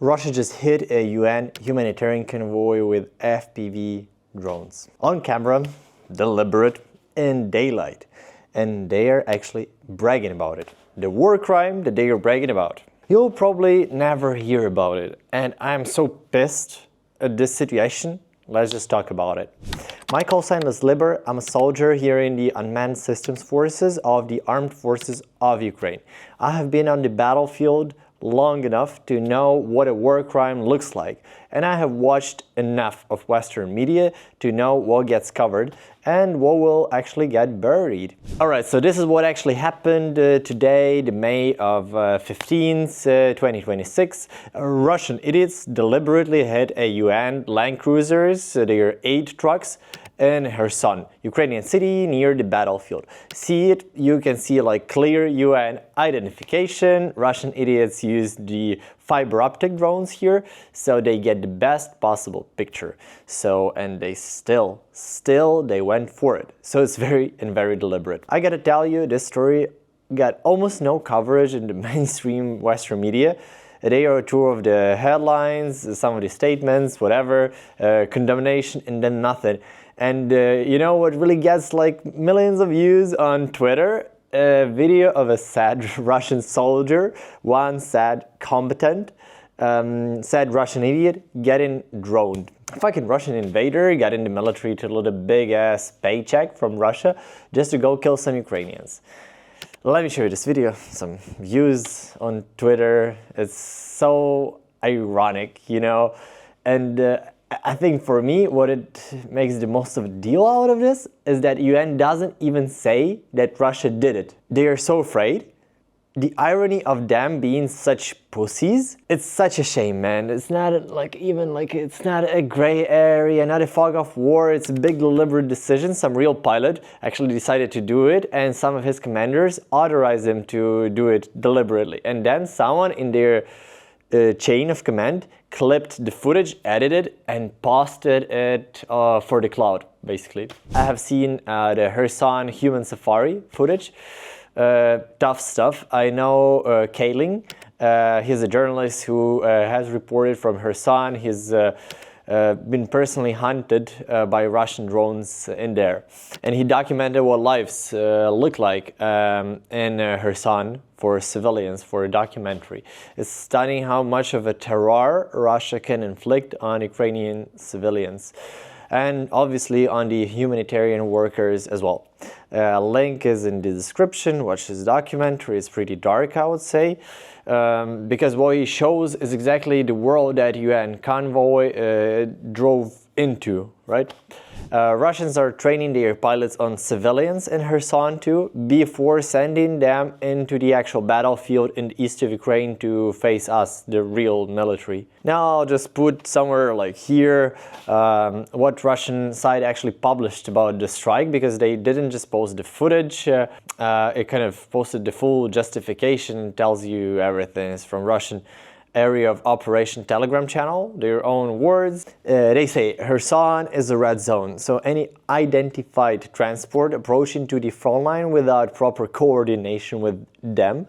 Russia just hit a UN humanitarian convoy with FPV drones. On camera, deliberate, in daylight. And they are actually bragging about it. The war crime that they are bragging about. You'll probably never hear about it. And I'm so pissed at this situation. Let's just talk about it. My call sign is Liber. I'm a soldier here in the Unmanned Systems Forces of the Armed Forces of Ukraine. I have been on the battlefield long enough to know what a war crime looks like, and I have watched enough of Western media to know what gets covered and what will actually get buried. Alright, so this is what actually happened today, the May of 15th, 2026. Russian idiots deliberately hit a UN land cruisers, there are 8 trucks, in Kherson, Ukrainian city near the battlefield. See it, you can see like clear UN identification. Russian idiots use the fiber optic drones here, so they get the best possible picture. So, and they still they went for it. So it's very deliberate. I gotta tell you, this story got almost no coverage in the mainstream Western media. A day or two of the headlines, some of the statements, whatever, condemnation, and then nothing. And you know what really gets like millions of views on Twitter? A video of a sad Russian soldier, one sad combatant, sad Russian idiot getting droned. A fucking Russian invader got in the military to get a big ass paycheck from Russia just to go kill some Ukrainians. Let me show you this video, some views on Twitter. It's so ironic, you know, and I think for me, what it makes the most of a deal out of this is that UN doesn't even say that Russia did it. They are so afraid. The irony of them being such pussies, it's such a shame, man. It's not like it's not a gray area, not a fog of war. It's a big deliberate decision. Some real pilot actually decided to do it, and some of his commanders authorized him to do it deliberately. And then someone in their chain of command clipped the footage, edited, and posted it for the cloud, basically. I have seen the Kherson human safari footage. Tough stuff. I know Kailing. He's a journalist who has reported from Kherson. He's been personally hunted by Russian drones in there. And he documented what lives look like in Kherson for civilians, for a documentary. It's stunning how much of a terror Russia can inflict on Ukrainian civilians. And obviously on the humanitarian workers as well. Link is in the description. Watch this documentary. It's pretty dark, I would say, because what he shows is exactly the world that UN convoy drove into, right? Russians are training their pilots on civilians in Kherson too, before sending them into the actual battlefield in the east of Ukraine to face us, the real military. Now I'll just put somewhere like here what Russian side actually published about the strike, because they didn't just post the footage, it kind of posted the full justification, tells you everything. It's from Russian area of operation Telegram channel, their own words. They say Kherson is a red zone, so any identified transport approaching to the front line without proper coordination with them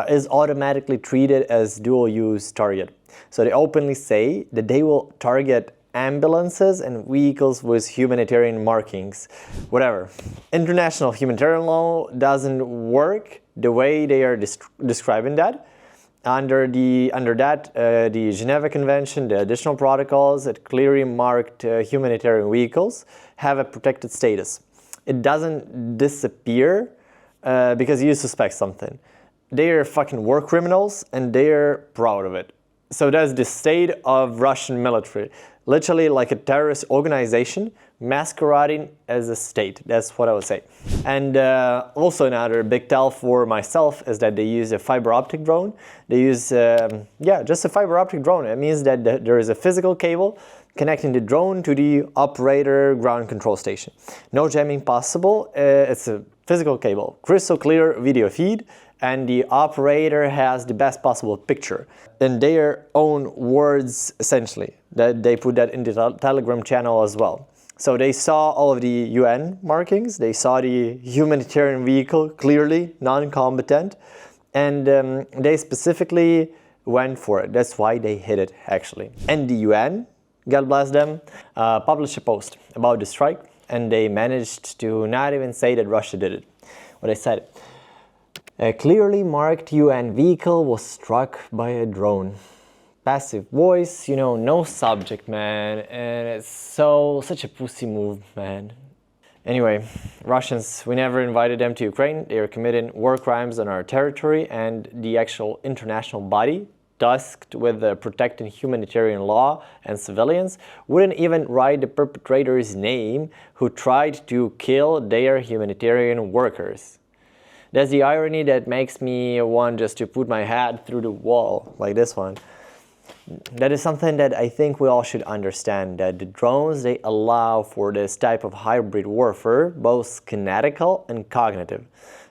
is automatically treated as dual-use target. So they openly say that they will target ambulances and vehicles with humanitarian markings. Whatever. International humanitarian law doesn't work the way they are describing that. Under that, the Geneva Convention, the additional protocols that clearly marked humanitarian vehicles have a protected status. It doesn't disappear because you suspect something. They are fucking war criminals and they're proud of it. So that's the state of Russian military. Literally like a terrorist organization masquerading as a state. That's what I would say. And also another big tell for myself is that they use a fiber optic drone. They use, just a fiber optic drone. It means that there is a physical cable connecting the drone to the operator ground control station. No jamming possible. It's a physical cable. Crystal clear video feed. And the operator has the best possible picture. In their own words, essentially, that they put that in the Telegram channel as well. So they saw all of the UN markings, they saw the humanitarian vehicle, clearly non-combatant, and they specifically went for it. That's why they hit it, actually. And the UN, God bless them, published a post about the strike, and they managed to not even say that Russia did it. What I said, a clearly marked UN vehicle was struck by a drone. Passive voice, you know, no subject, man, and it's such a pussy move, man. Anyway, Russians, we never invited them to Ukraine. They are committing war crimes on our territory, and the actual international body, tasked with protecting humanitarian law and civilians, wouldn't even write the perpetrator's name who tried to kill their humanitarian workers. That's the irony that makes me want just to put my head through the wall, like this one. That is something that I think we all should understand, that the drones, they allow for this type of hybrid warfare, both kinetical and cognitive.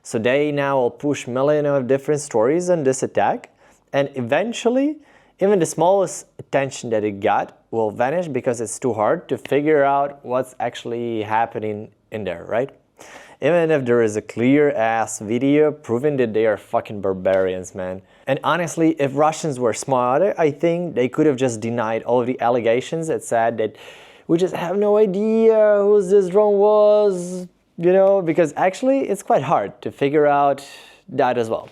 So they now will push millions of different stories on this attack, and eventually, even the smallest attention that it got will vanish because it's too hard to figure out what's actually happening in there, right? Even if there is a clear-ass video proving that they are fucking barbarians, man. And honestly, if Russians were smarter, I think they could have just denied all of the allegations that said that we just have no idea who this drone was, you know, because actually it's quite hard to figure out that as well.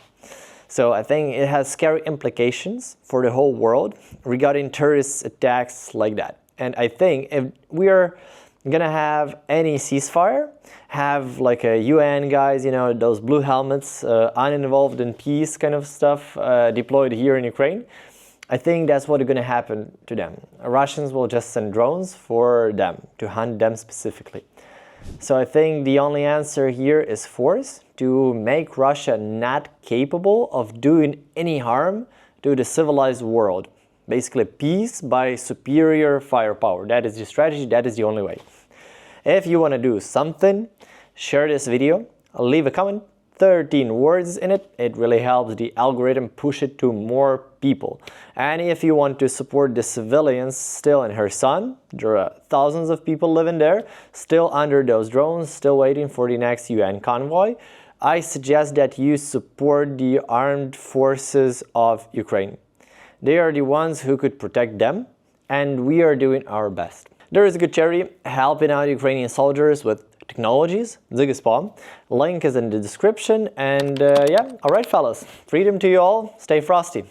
So I think it has scary implications for the whole world regarding terrorist attacks like that. And I think if we are gonna have any ceasefire, have like a UN guys, you know, those blue helmets, uninvolved in peace kind of stuff deployed here in Ukraine, I think that's what's gonna happen to them. Russians will just send drones for them, to hunt them specifically. So I think the only answer here is force, to make Russia not capable of doing any harm to the civilized world. Basically peace by superior firepower. That is the strategy, that is the only way. If you want to do something, share this video, leave a comment, 13 words in it. It really helps the algorithm push it to more people. And if you want to support the civilians still in Kherson, there are thousands of people living there, still under those drones, still waiting for the next UN convoy, I suggest that you support the armed forces of Ukraine. They are the ones who could protect them, and we are doing our best. There is a good charity helping out Ukrainian soldiers with technologies, Zigaspom. Link is in the description, and yeah, alright fellas, freedom to you all, stay frosty.